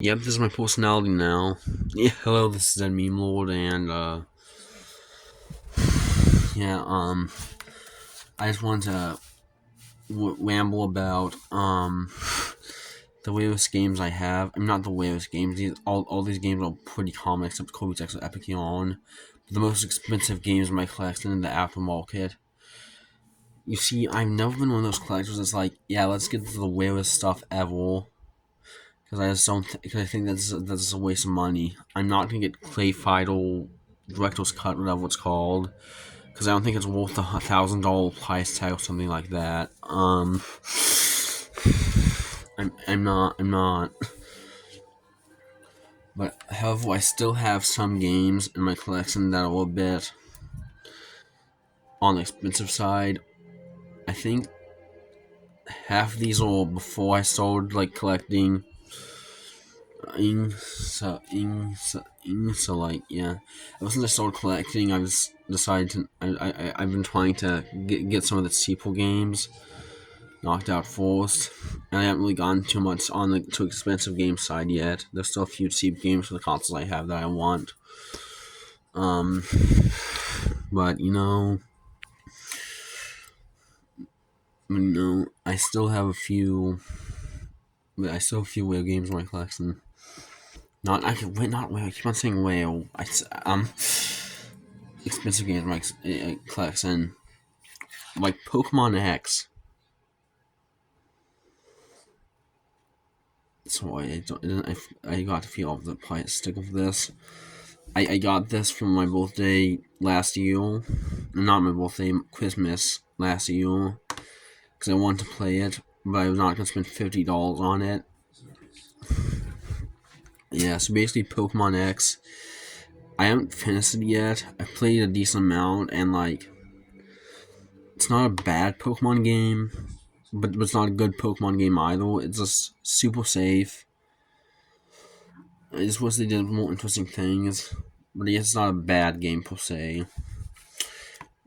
Yep, this is my personality now. Yeah, hello, this is Ed Meme Lord, and yeah, I just want to ramble about the weirdest games I have. I'm not the weirdest games. All these games are pretty common except Kobe Texas Epic Yawn. The most expensive games in my collection in the aftermarket. You see, I've never been one of those collectors that's like, yeah, let's get to the weirdest stuff ever. Because I just don't. Because I think that's a waste of money. I'm not gonna get Clay Fido director's cut, whatever it's called, because I don't think it's worth the $1,000 price tag or something like that. I'm not. But however, I still have some games in my collection that are a bit on the expensive side. I think half of these are before I started like collecting. So like yeah, ever since I started collecting, I was decided to I've been trying to get some of the sequel games knocked out first, and I haven't really gotten too much on the too expensive game side yet. There's still a few cheap games for the consoles I have that I want. Um, but I still have a few. But I still have a few whale games in my collection. Not I can wait. Not whale. I keep on saying whale. Expensive games in my collection, like Pokemon X. So I got to feel the plastic of this. I got this for my birthday last year. Not my birthday, Christmas last year. Because I wanted to play it, but I was not going to spend $50 on it. Yeah, so basically Pokemon X. I haven't finished it yet. I played a decent amount, and like, it's not a bad Pokemon game, but it's not a good Pokemon game either. It's just super safe. I just wish they did more interesting things, but it's not a bad game per se.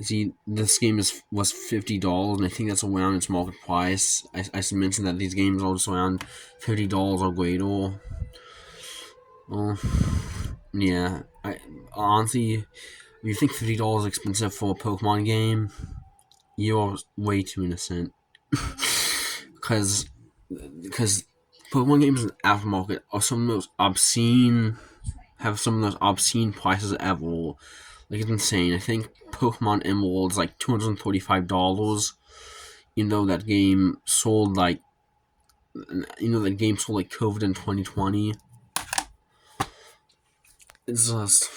See, this game was $50, and I think that's around its market price. I should mention that these games are just around $50 or greater. Well, yeah. I honestly, if you think $50 is expensive for a Pokemon game, you are way too innocent. Because Pokemon games in the aftermarket are some of the most obscene, have some of the most obscene prices ever. Like, it's insane. I think Pokemon Emerald is like $235, even though that game sold like, that game sold like COVID in 2020. It's just,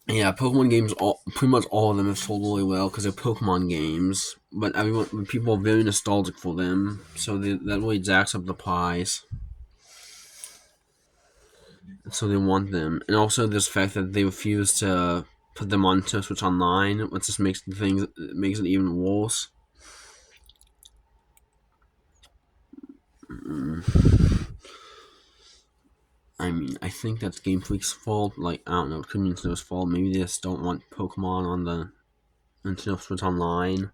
yeah, Pokemon games, pretty much all of them have sold really well because they're Pokemon games. But people are very nostalgic for them, so that really jacks up the price. So they want them, and also this fact that they refuse to put them on to Switch Online, which just makes it even worse. I mean, I think that's Game Freak's fault. Like, I don't know, it could be Nintendo's fault. Maybe they just don't want Pokemon on the Nintendo Switch Online.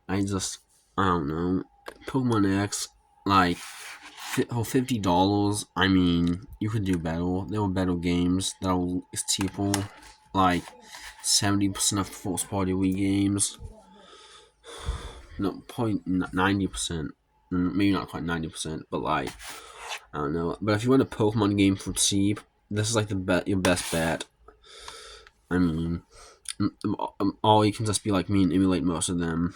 I don't know. Pokemon X, like, for $50, I mean, you could do better. There were better games that are cheaper, like 70% of first party Wii games. No, probably 90%. Maybe not quite 90%, but like, I don't know. But if you want a Pokemon game for cheap, this is like your best bet. I mean, all you can just be like me and emulate most of them.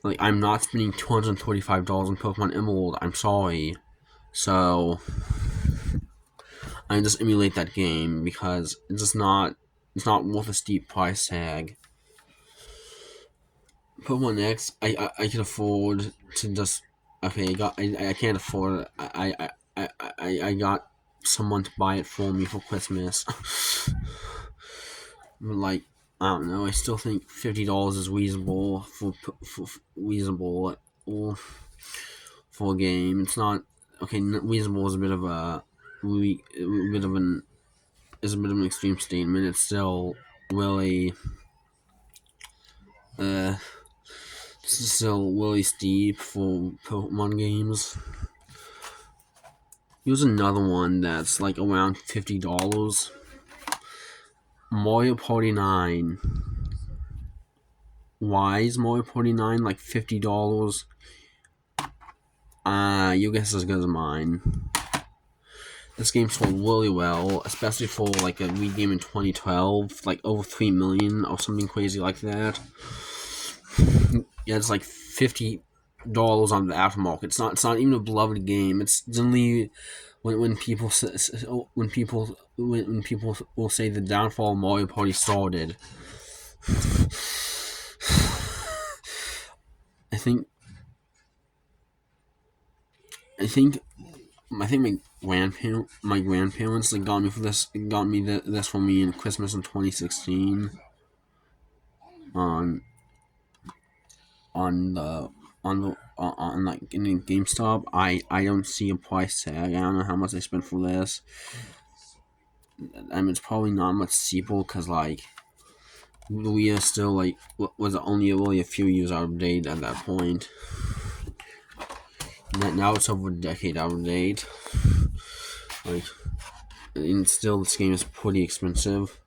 Like, I'm not spending $235 on Pokemon Emerald. I'm sorry. So I just emulate that game because it's not worth a steep price tag. Pokemon X, I can afford to just okay. I can't afford it. I got someone to buy it for me for Christmas. Like, I don't know. I still think $50 is reasonable for reasonable or for a game. It's not okay. Reasonable is a bit of a bit of an is a bit of an extreme statement. It's still really uh still really steep for Pokemon games. Here's another one that's like around $50. Mario Party 9. Why is Mario Party 9 like $50? Your guess is as good as mine. This game sold really well, especially for like a Wii game in 2012, like over 3 million or something crazy like that. Yeah, it's like $50 on the aftermarket. It's not even a beloved game. It's generally when people when people will say the downfall of Mario Party started. I think I think my grandparents like got me this for me in Christmas in 2016 on on the on like in GameStop. I don't see a price tag. I don't know how much I spent for this. I mean, it's probably not much cheaper because like the Wii is still like was only really a few years out of date at that point. Now it's over a decade out of date. Like, and still this game is pretty expensive.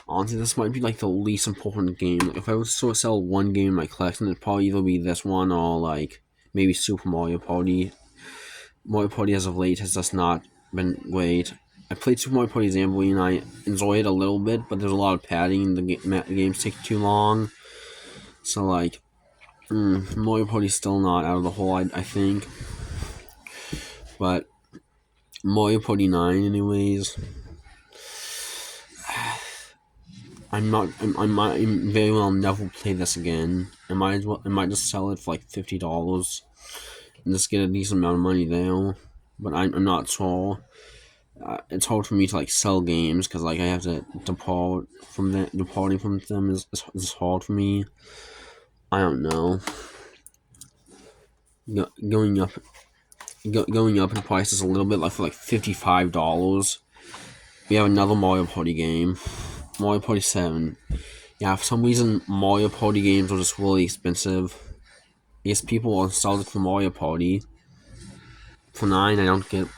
Honestly, this might be like the least important game. Like, if I was to sell one game in my collection, it'd probably either be this one or like maybe Super Mario Party. Mario Party as of late has just not been great. I played Super Mario Party Zamboree and I enjoy it a little bit, but there's a lot of padding. The games take too long. So like, Mario Party's still not out of the hole, I think. But Mario Party 9, anyways. I might very well never play this again. I might just sell it for like $50 and just get a decent amount of money there. But I'm not sure. It's hard for me to like sell games because like I have to depart from them. Departing from them is hard for me. I don't know. Going up in prices a little bit, like for like $55. We have another Mario Party game, Mario Party 7. Yeah, for some reason Mario Party games are just really expensive. I guess people are nostalgic for Mario Party. For 9, I don't get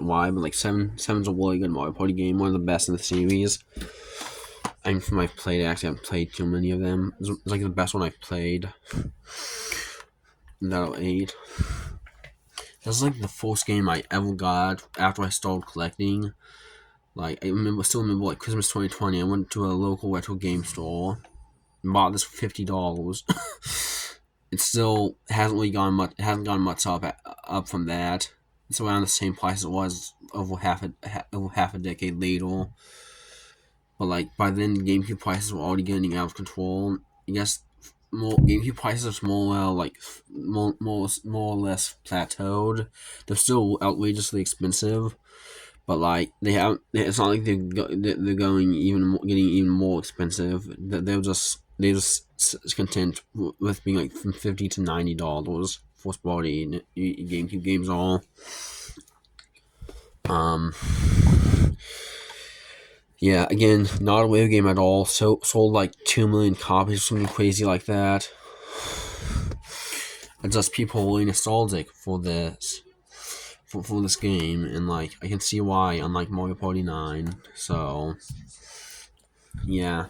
why, but like 7's a really good Mario Party game, one of the best in the series. I'm from I've played it, actually I haven't played too many of them. It's like the best one I've played. That'll 8. This is like the first game I ever got after I started collecting. Like I still remember like Christmas 2020. I went to a local retro game store and bought this for $50. It still hasn't really gone much. It hasn't gone much up from that. It's around the same price it was over half a decade later. But like by then, GameCube prices were already getting out of control. I guess more GameCube prices are more or less plateaued. They're still outrageously expensive, but like they have, it's not like they're going getting even more expensive. They're just content with being like from $50 to $90 for body GameCube games all. Yeah, again, not a wave game at all. So sold like 2 million copies or something crazy like that. It's just people really nostalgic for this. For this game, and like I can see why, unlike Mario Party 9. So yeah.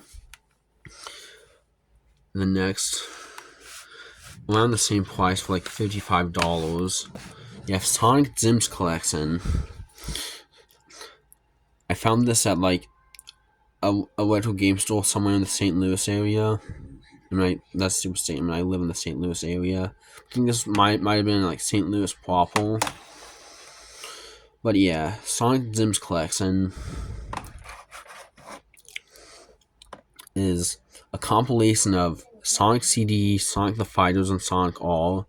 The next, around the same price for like $55, you have Sonic Zim's Collection. I found this at like a retro game store somewhere in the St. Louis area. That's super statement. I live in the St. Louis area. I think this might have been like St. Louis proper. But yeah, Sonic Zim's Collection is a compilation of Sonic CD, Sonic the Fighters, and Sonic All.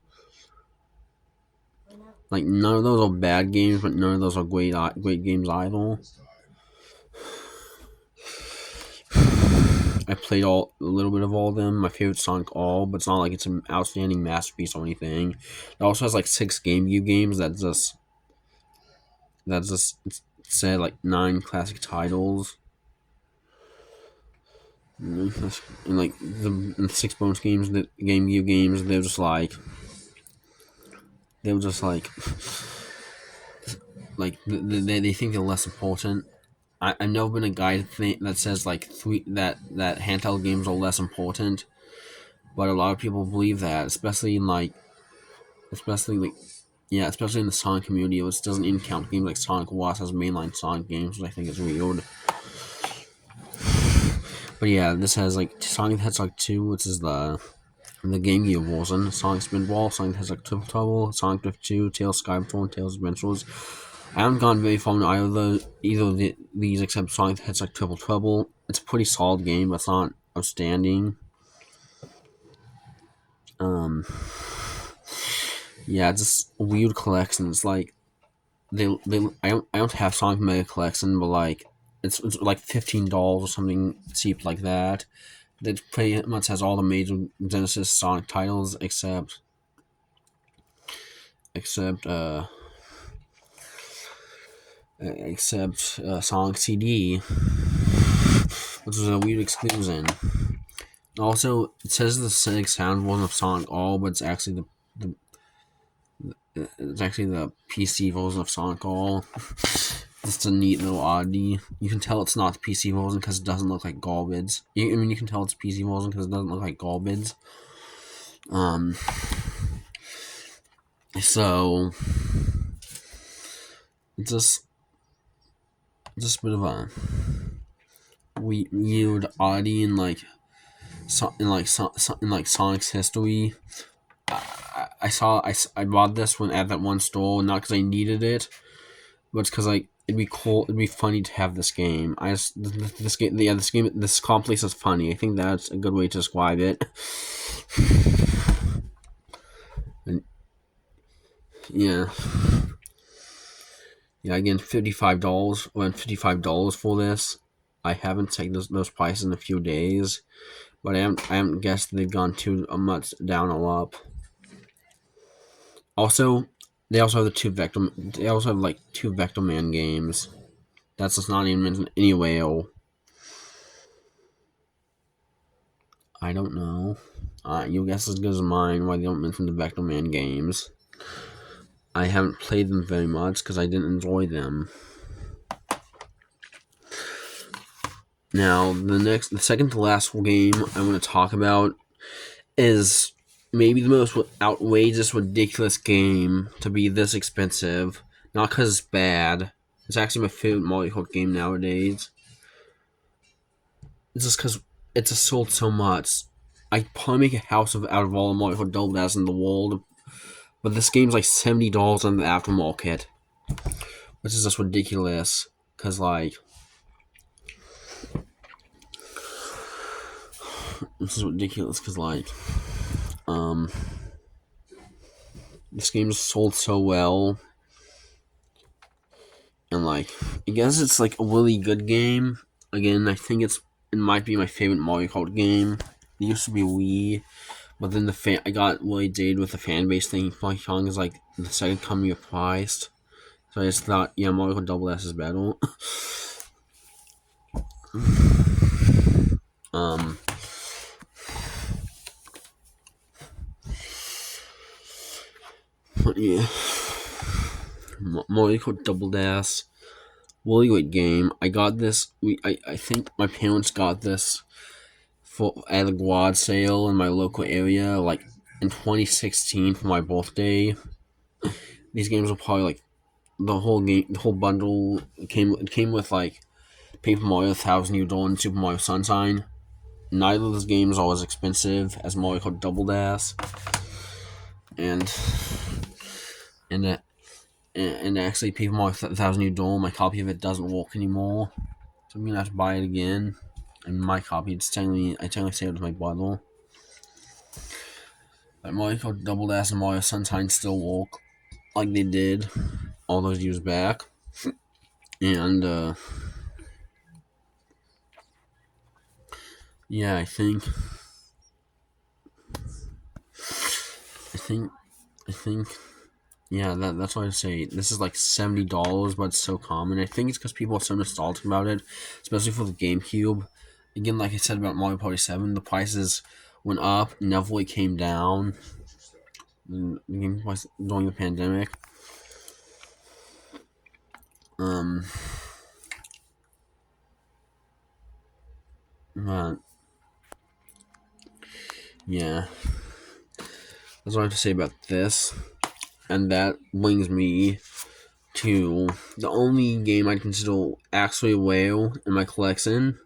Like none of those are bad games, but none of those are great games either. I played a little bit of all of them. My favorite Sonic All, but it's not like it's an outstanding masterpiece or anything. It also has like 6 GameCube games that just said like 9 classic titles. And like the 6 bonus games, the GameCube games, they were just like they think they're less important. I've never been a guy that says like that handheld games are less important, but a lot of people believe that, especially like yeah, especially in the Sonic community, which doesn't even count games like Sonic Wars as mainline Sonic games, which I think is weird. But yeah, this has like Sonic the Hedgehog 2, which is the GameCube version, Sonic Spinball, Sonic the Hedgehog Triple Trouble, Sonic Drift 2, Tails Sky Patrol, Tails Adventures. I haven't gone very far in either of these except Sonic the Hedgehog Triple Trouble. It's a pretty solid game, but it's not outstanding. Um, yeah, it's just a weird collection. It's like I don't have Sonic Mega Collection, but like it's like $15 or something cheap like that. It pretty much has all the major Genesis Sonic titles except Sonic CD, which is a weird exclusion. Also, it says the Sonic Sound version of Sonic All, but it's actually the PC version of Sonic All. It's a neat little oddity. You can tell it's not the PC version because it doesn't look like garbage. You can tell it's PC version because it doesn't look like garbage. So it's just a bit of a weird oddity in Sonic's history. I bought this one at that one store, not because I needed it, but it's because like it'd be cool, it'd be funny to have this game. This complex is funny. I think that's a good way to describe it. And yeah, again, $55. Went $55 for this. I haven't checked those prices in a few days, but I haven't guessed they've gone too much down or up. Also, they also have They also have like 2 Vector Man games. That's just not even mentioned anyway. I don't know. Your guess is as good as mine why they don't mention the Vector Man games. I haven't played them very much because I didn't enjoy them. Now, the second to last game I want to talk about is maybe the most outrageous, ridiculous game to be this expensive. Not because it's bad. It's actually my favorite Mario Kart game nowadays. It's just because it's just sold so much. I'd probably make a house out of all the Mario Kart Double Dash in the world. But this game's like $70 on the aftermarket. Which is just ridiculous. Because, like, this is ridiculous because, like, this game is sold so well. And, like, I guess it's, like, a really good game. Again, I think it might be my favorite Mario Kart game. It used to be Wii. But then I got really jaded with the fan base thing. Funky Kong is, like, the second coming of Christ. So I just thought, yeah, Mario Kart Double S is better. But yeah, Mario Kart Double Dash, really great game. I got this. I think my parents got this at a garage sale in my local area, like in 2016 for my birthday. These games were probably like the whole bundle came with like Paper Mario 1000 Year Door and Super Mario Sunshine. Neither of those games are as expensive as Mario Kart Double Dash, and actually Paper Mario 1000 Year Door, my copy of it doesn't work anymore, so I'm gonna have to buy it again. And my copy, I technically saved it with my brother. But Mario Kart Double Dash and Mario Sunshine still work like they did all those years back, and yeah, I think, yeah, that's why I say this is like $70, but it's so common. I think it's because people are so nostalgic about it, especially for the GameCube. again, like I said about Mario Party 7, the prices went up, never came down during the pandemic. But yeah, that's what I have to say about this. And that brings me to the only game I consider actually a whale in my collection.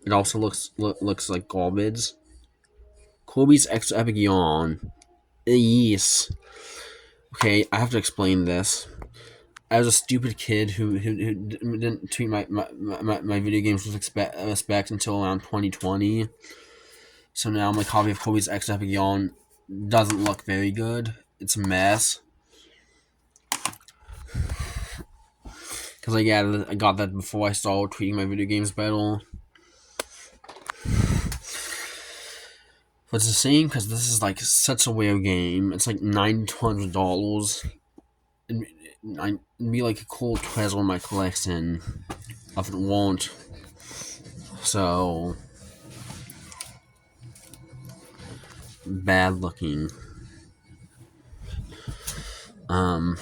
It also looks like garbage. Kirby's Extra Epic Yarn. Yes. Okay, I have to explain this. I was a stupid kid who didn't treat my video games with respect until around 2020. So now my copy of Kirby's Extra Epic Yarn doesn't look very good. It's a mess. Because I got that before I started treating my video games better. But it's the same because this is like such a weird game. It's like $900. It'd be like a cool treasure in my collection if it won't. So bad looking. I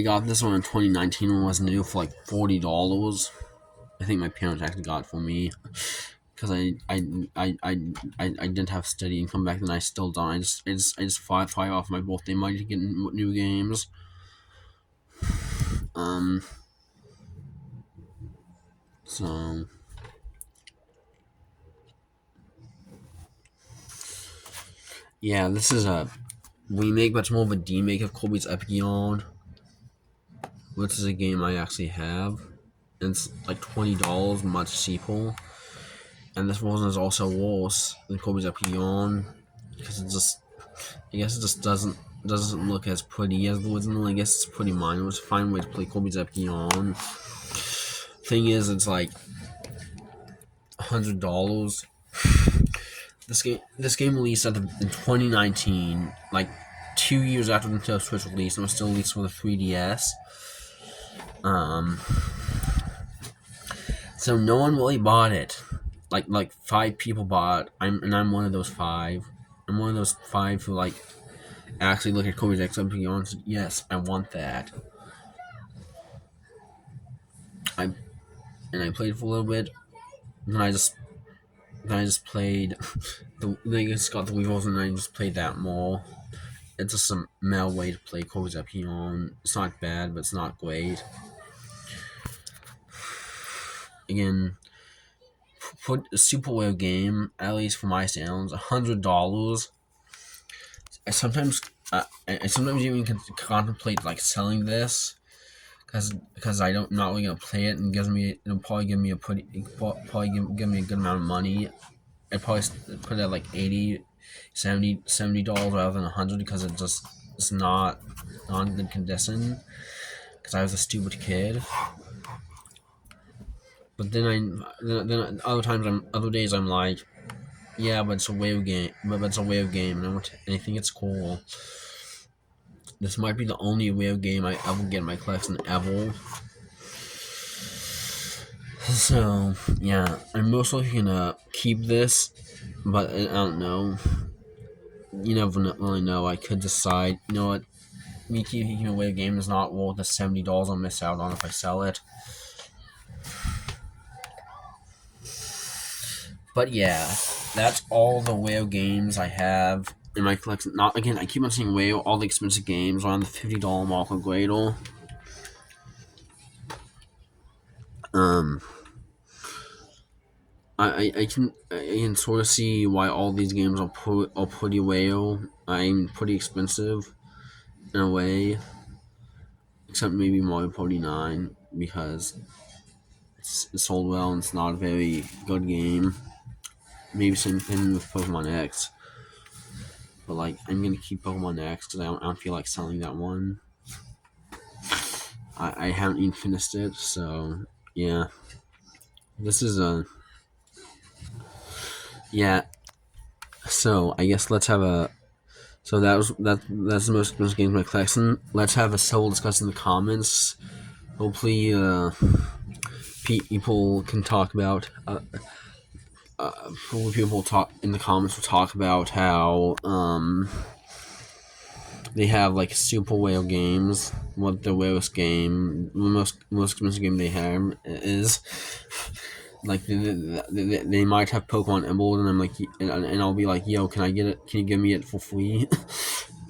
got this one in 2019 when it was new for like $40. I think my parents actually got it for me because I didn't have steady income back then. I still don't. I just five off my birthday money to get new games. So yeah, this is a remake, but it's more of a demake of Kirby's Epic Yarn, which is a game I actually have. And it's like $20, much cheaper. And this version is also worse than Kirby's Epic Yarn because I guess it just doesn't look as pretty as the original. I guess it's pretty minor. It's a fine way to play Kirby's Epic Yarn. Thing is, it's like $100. This game released in 2019, like 2 years after the Nintendo Switch release, and it was still released for the 3DS. So no one really bought it. Like 5 people bought it. I'm one of those 5. I'm one of those 5 who like actually look at Kirby's X Epic Yarn and said, yes, I want that. I played for a little bit. Then I just played then I just got the Weevils and I just played that more. It's just a male way to play Kirby's Epic Yarn. It's not bad, but it's not great. Again, put a super rare game, at least for my standards, $100. I sometimes even contemplate like selling this because I'm not really gonna play it, and it'll probably give me a good amount of money. I'd probably put it at like $80, $70 rather than $100 because it's not in good condition. Because I was a stupid kid. But then other days I'm like, yeah, but it's a wave game. But it's a wave game, and I think it's cool. This might be the only wave game I ever get in my collection ever. So yeah, I'm most likely gonna keep this, but I don't know. You never really know. I could decide, you know what, me keeping a wave game is not worth the $70 I'll miss out on if I sell it. But yeah, that's all the whale games I have in my collection. Not again, I keep on saying whale. All the expensive games around the $50 mark or greater. I can sort of see why all these games are pretty whale. I'm pretty expensive in a way, except maybe Mario Party 9 because it's sold well and it's not a very good game. Maybe same thing with Pokemon X. But like, I'm gonna keep Pokemon X because I don't feel like selling that one. I haven't even finished it, so yeah. This is yeah. So I guess let's have a. So that's the most expensive game in my collection. Let's have a civil discussion in the comments. Hopefully, people can talk about. People talk in the comments will talk about how they have like Super Whale games. What the whalest game, the most expensive game they have is. Like they might have Pokemon Emerald, and I'm like, and I'll be like, yo, can I get it? Can you give me it for free?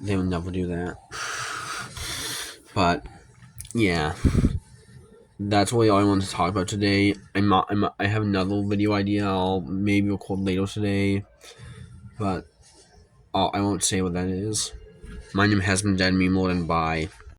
They would never do that. But yeah, that's really all I wanted to talk about today. I have another video idea I'll maybe record later today, but I won't say what that is. My name has been Dead Me More Than Bye.